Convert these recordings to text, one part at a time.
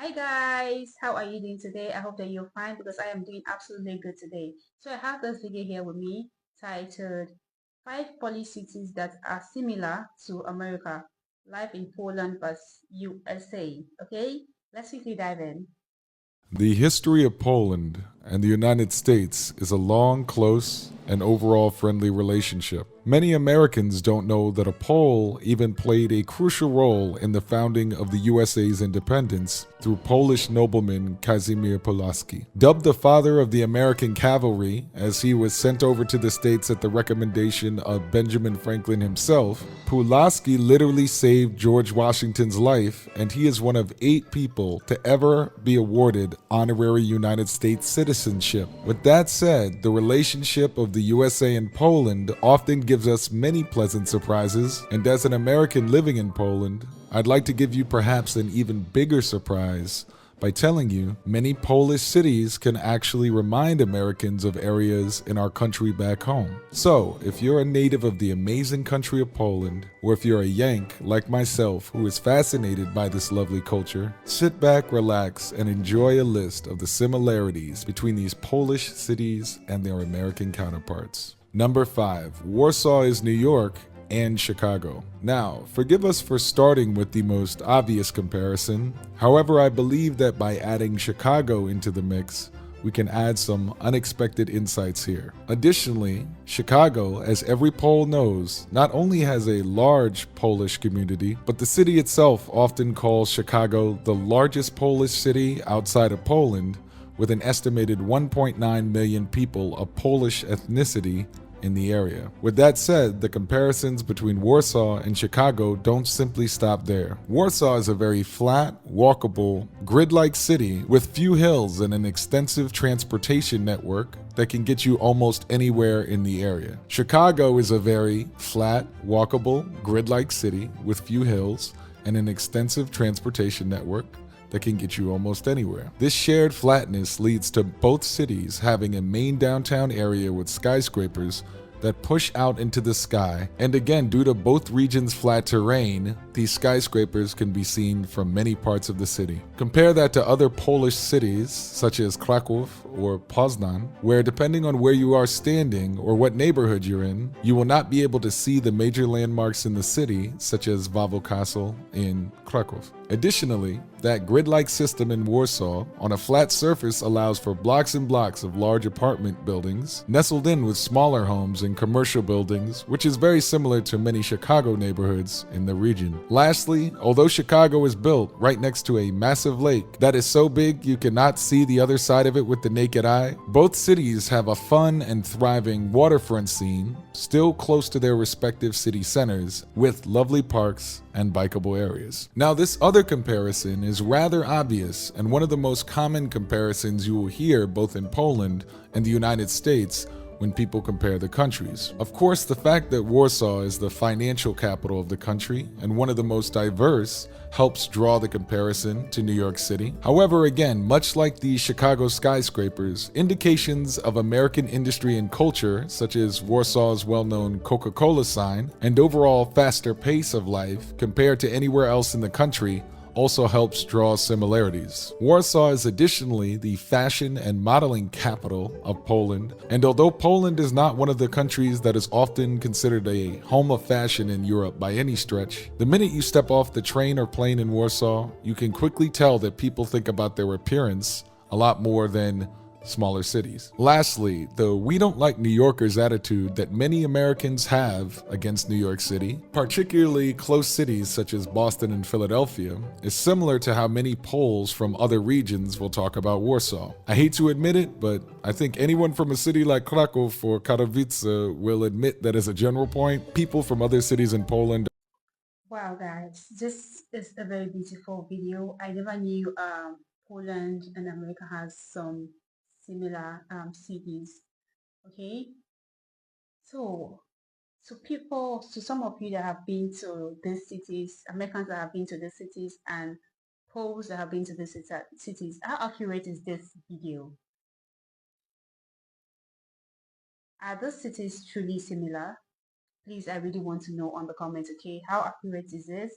Hi guys, how are you doing today? I hope that you're fine because I am doing absolutely good today. So I have this video here with me titled 5 Polish cities that are similar to America. Life in Poland vs USA. Okay, let's quickly dive in. The history of Poland and the United States is a long, close, and overall friendly relationship. Many Americans don't know that a Pole even played a crucial role in the founding of the USA's independence through Polish nobleman Kazimierz Pulaski. Dubbed the father of the American cavalry, as he was sent over to the States at the recommendation of Benjamin Franklin himself, Pulaski literally saved George Washington's life, and he is one of 8 people to ever be awarded honorary United States citizenship. With that said, the relationship of the USA and Poland often gives us many pleasant surprises, and as an American living in Poland, I'd like to give you perhaps an even bigger surprise by telling you many Polish cities can actually remind Americans of areas in our country back home. So, if you're a native of the amazing country of Poland, or if you're a Yank like myself who is fascinated by this lovely culture, sit back, relax, and enjoy a list of the similarities between these Polish cities and their American counterparts. Number 5. Warsaw is New York and Chicago. Now, forgive us for starting with the most obvious comparison. However, I believe that by adding Chicago into the mix, we can add some unexpected insights here. Additionally, Chicago, as every Pole knows, not only has a large Polish community, but the city itself often calls Chicago the largest Polish city outside of Poland, with an estimated 1.9 million people of Polish ethnicity in the area. With that said, the comparisons between Warsaw and Chicago don't simply stop there. Warsaw is a very flat, walkable, grid-like city with few hills and an extensive transportation network that can get you almost anywhere in the area. Chicago is a very flat, walkable, grid-like city with few hills and an extensive transportation network that can get you almost anywhere. This shared flatness leads to both cities having a main downtown area with skyscrapers that push out into the sky, and again, due to both regions' flat terrain, these skyscrapers can be seen from many parts of the city. Compare that to other Polish cities, such as Kraków or Poznan, where depending on where you are standing or what neighborhood you're in, you will not be able to see the major landmarks in the city, such as Wawel Castle in Kraków. Additionally, that grid-like system in Warsaw on a flat surface allows for blocks and blocks of large apartment buildings, nestled in with smaller homes and commercial buildings, which is very similar to many Chicago neighborhoods in the region. Lastly, although Chicago is built right next to a massive lake that is so big you cannot see the other side of it with the naked eye, both cities have a fun and thriving waterfront scene, still close to their respective city centers, with lovely parks and bikeable areas. Now, this other comparison is rather obvious and one of the most common comparisons you will hear both in Poland and the United States when people compare the countries. Of course, the fact that Warsaw is the financial capital of the country and one of the most diverse helps draw the comparison to New York City. However, again, much like the Chicago skyscrapers, indications of American industry and culture, such as Warsaw's well-known Coca-Cola sign, and overall faster pace of life compared to anywhere else in the country, also helps draw similarities. Warsaw is additionally the fashion and modeling capital of Poland, and although Poland is not one of the countries that is often considered a home of fashion in Europe by any stretch, the minute you step off the train or plane in Warsaw, you can quickly tell that people think about their appearance a lot more than smaller cities. Lastly, the "we don't like New Yorkers" attitude that many Americans have against New York City, particularly close cities such as Boston and Philadelphia, is similar to how many Poles from other regions will talk about Warsaw. I hate to admit it, but I think anyone from a city like Kraków or Katowice will admit that as a general point, people from other cities in Poland. Wow guys, this is a very beautiful video. I never knew Poland and America has some similar cities. Okay, so to some of you that have been to these cities, Americans that have been to these cities, and Poles that have been to these cities, how accurate is this video? Are those cities truly similar? Please, I really want to know on the comments, okay? How accurate is this?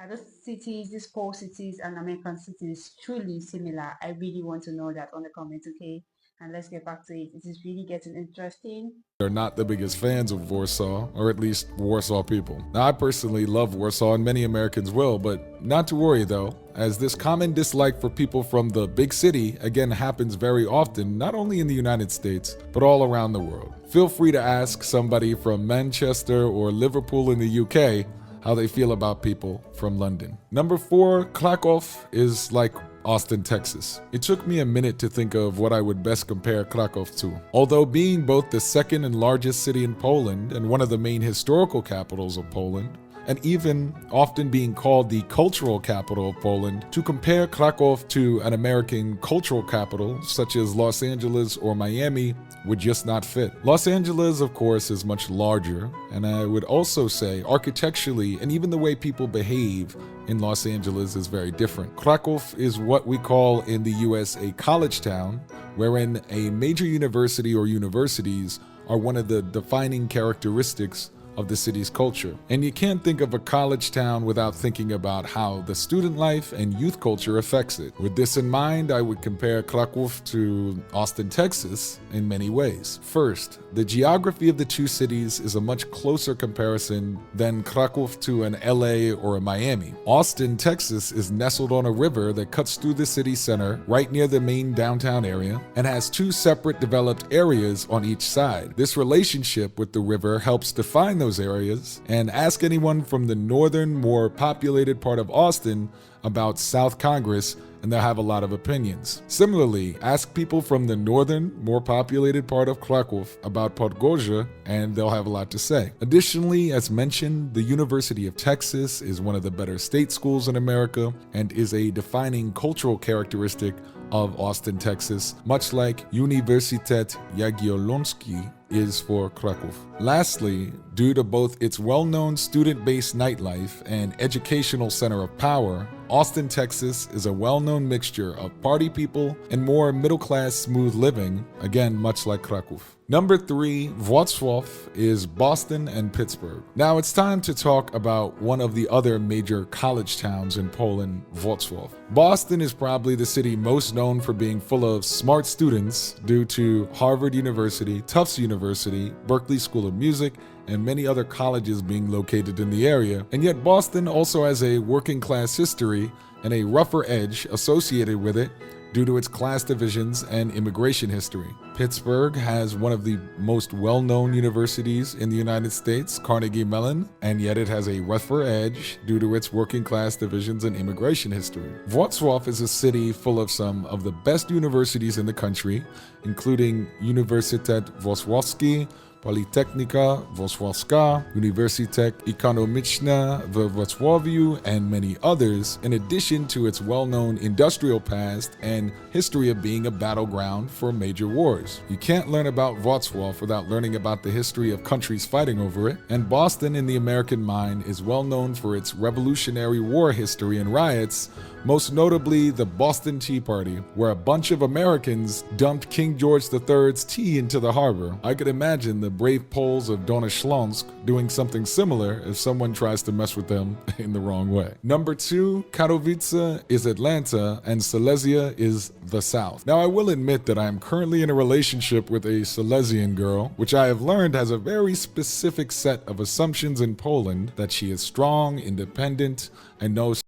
Are those cities, these four cities and American cities truly similar? I really want to know that on the comments, okay? And let's get back to it. It is really getting interesting. Are not the biggest fans of Warsaw, or at least Warsaw people. Now, I personally love Warsaw, and many Americans will, but not to worry though, as this common dislike for people from the big city again happens very often, not only in the United States, but all around the world. Feel free to ask somebody from Manchester or Liverpool in the UK how they feel about people from London. Number 4, Kraków is like Austin, Texas. It took me a minute to think of what I would best compare Kraków to. Although being both the second and largest city in Poland and one of the main historical capitals of Poland, and even often being called the cultural capital of Poland, to compare Kraków to an American cultural capital such as Los Angeles or Miami would just not fit. Los Angeles, of course, is much larger, and I would also say architecturally and even the way people behave in Los Angeles is very different. Kraków is what we call in the US a college town, wherein a major university or universities are one of the defining characteristics of the city's culture. And you can't think of a college town without thinking about how the student life and youth culture affects it. With this in mind, I would compare Kraków to Austin, Texas in many ways. First, the geography of the two cities is a much closer comparison than Kraków to an LA or a Miami. Austin, Texas is nestled on a river that cuts through the city center right near the main downtown area and has two separate developed areas on each side. This relationship with the river helps define those areas, and ask anyone from the northern, more populated part of Austin about South Congress and they'll have a lot of opinions. Similarly, ask people from the northern, more populated part of Kraków about Podgorze and they'll have a lot to say. Additionally, as mentioned, the University of Texas is one of the better state schools in America and is a defining cultural characteristic of Austin, Texas, much like Uniwersytet Jagiellonski is for Kraków. Lastly, due to both its well-known student-based nightlife and educational center of power, Austin, Texas is a well-known mixture of party people and more middle-class smooth living, again, much like Kraków. Number 3, Wrocław is Boston and Pittsburgh. Now it's time to talk about one of the other major college towns in Poland, Wrocław. Boston is probably the city most known for being full of smart students due to Harvard University, Tufts University, Berklee School of Music, and many other colleges being located in the area. And yet Boston also has a working class history and a rougher edge associated with it due to its class divisions and immigration history. Pittsburgh has one of the most well-known universities in the United States, Carnegie Mellon, and yet it has a rougher edge due to its working class divisions and immigration history. Wrocław is a city full of some of the best universities in the country, including Uniwersytet Wrocławski, Politechnika Wrocławska, Uniwersytet Ekonomiczny w Wrocławiu, and many others, in addition to its well-known industrial past and history of being a battleground for major wars. You can't learn about Wrocław without learning about the history of countries fighting over it, and Boston in the American mind is well known for its Revolutionary War history and riots, most notably the Boston Tea Party, where a bunch of Americans dumped King George III's tea into the harbor. I could imagine the brave Poles of Dolnośląsk doing something similar if someone tries to mess with them in the wrong way. Number 2, Katowice is Atlanta and Silesia is the South. Now I will admit that I am currently in a relationship with a Silesian girl, which I have learned has a very specific set of assumptions in Poland that she is strong, independent, and knows.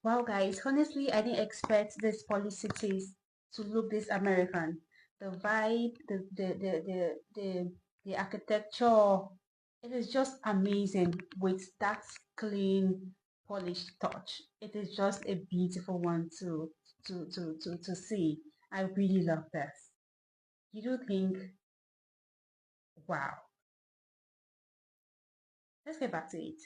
Wow, guys, honestly, I didn't expect these Polish cities to look this American. The vibe, the architecture, it is just amazing with that clean, polished touch. It is just a beautiful one to see. I really love this. You do think, wow. Let's get back to it.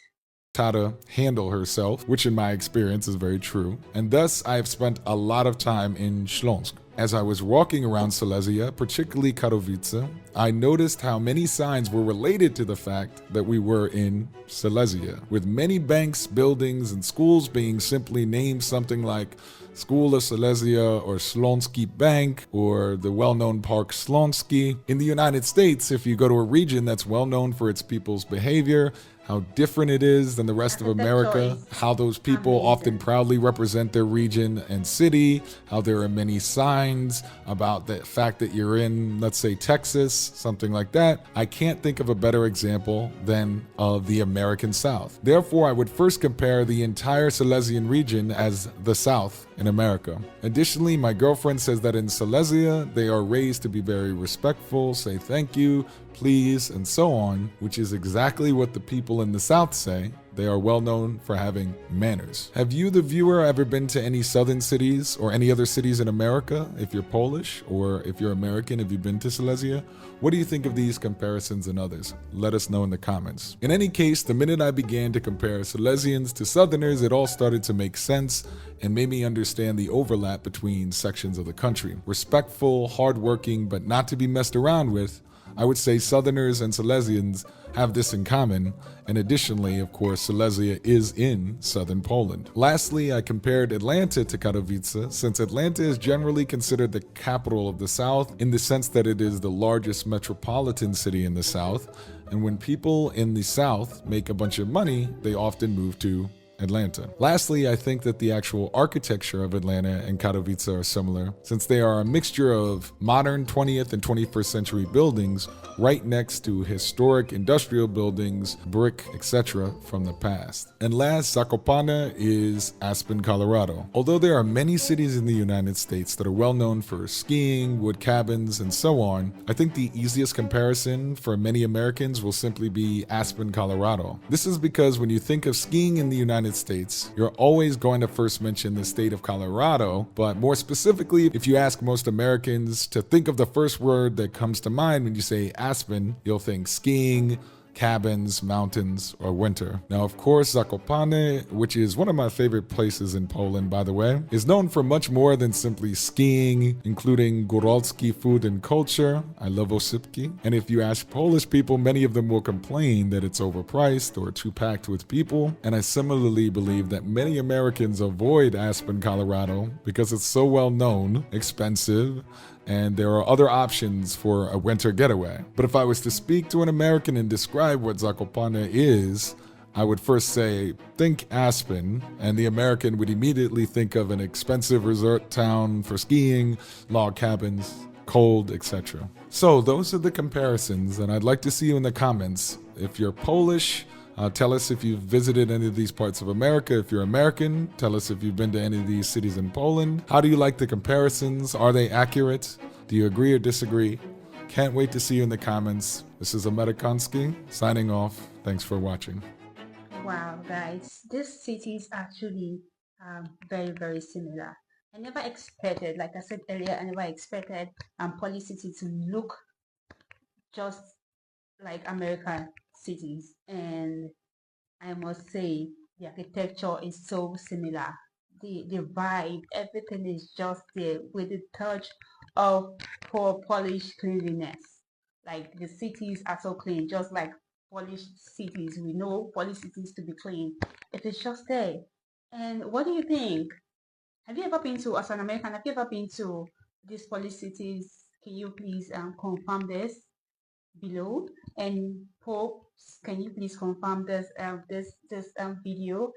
How to handle herself, which in my experience is very true, and thus I have spent a lot of time in Śląsk. As I was walking around Silesia, particularly Katowice, I noticed how many signs were related to the fact that we were in Silesia, with many banks, buildings, and schools being simply named something like School of Silesia or Śląski Bank or the well-known Park Śląski. In the United States, if you go to a region that's well known for its people's behavior, how different it is than the rest of America, how those people often proudly represent their region and city, how there are many signs about the fact that you're in, let's say, Texas, something like that. I can't think of a better example than of the American South. Therefore, I would first compare the entire Silesian region as the South in America. Additionally, my girlfriend says that in Silesia, they are raised to be very respectful, say thank you, please, and so on, which is exactly what the people in the South say. They are well known for having manners. Have you, the viewer, ever been to any southern cities or any other cities in America? If you're Polish or if you're American, have you been to Silesia? What do you think of these comparisons and others? Let us know in the comments. In any case, the minute I began to compare Silesians to Southerners, it all started to make sense and made me understand the overlap between sections of the country. Respectful, hardworking, but not to be messed around with, I would say Southerners and Silesians have this in common, and additionally, of course, Silesia is in southern Poland. Lastly, I compared Atlanta to Katowice, since Atlanta is generally considered the capital of the South in the sense that it is the largest metropolitan city in the South, and when people in the South make a bunch of money, they often move to Atlanta. Lastly, I think that the actual architecture of Atlanta and Katowice are similar, since they are a mixture of modern 20th and 21st century buildings right next to historic industrial buildings, brick, etc. from the past. And last, Zakopane is Aspen, Colorado. Although there are many cities in the United States that are well known for skiing, wood cabins, and so on, I think the easiest comparison for many Americans will simply be Aspen, Colorado. This is because when you think of skiing in the United States, you're always going to first mention the state of Colorado, but more specifically, if you ask most Americans to think of the first word that comes to mind when you say Aspen, you'll think skiing, cabins, mountains, or winter. Now, of course, Zakopane, which is one of my favorite places in Poland, by the way, is known for much more than simply skiing, including góralski food and culture. I love osypki. And if you ask Polish people, many of them will complain that it's overpriced or too packed with people. And I similarly believe that many Americans avoid Aspen, Colorado, because it's so well known, expensive, and there are other options for a winter getaway. But if I was to speak to an American and describe what Zakopane is, I would first say, think Aspen, and the American would immediately think of an expensive resort town for skiing, log cabins, cold, etc. So those are the comparisons, and I'd like to see you in the comments. If you're Polish, tell us if you've visited any of these parts of America. If you're American, tell us if you've been to any of these cities in Poland. How do you like the comparisons? Are they accurate? Do you agree or disagree? Can't wait to see you in the comments. This is Amerikanski signing off. Thanks for watching. Wow, guys, this city is actually very, very similar. I never expected, like I said earlier, I never expected Polish city to look just like American cities, and I must say the architecture is so similar. The vibe, everything is just there with the touch of poor Polish cleanliness. Like the cities are so clean, just like Polish cities. We know Polish cities to be clean. It is just there. And what do you think? Have you ever been to, as an American, have you ever been to these Polish cities? Can you please confirm this below? And Pope, can you please confirm this video?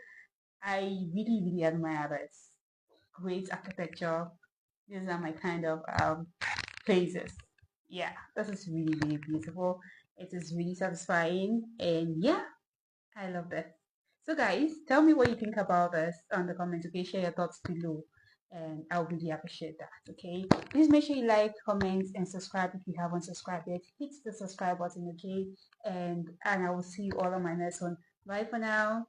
I really, really admire this. Great architecture. These are my kind of places. Yeah, this is really, really beautiful. It is really satisfying, and yeah, I love this. So guys, tell me what you think about this on the comments. Okay, share your thoughts below, and I'll really appreciate that. Okay, please make sure you like, comment, and subscribe if you haven't subscribed yet. Hit the subscribe button. Okay, and I will see you all on my next one. Bye for now.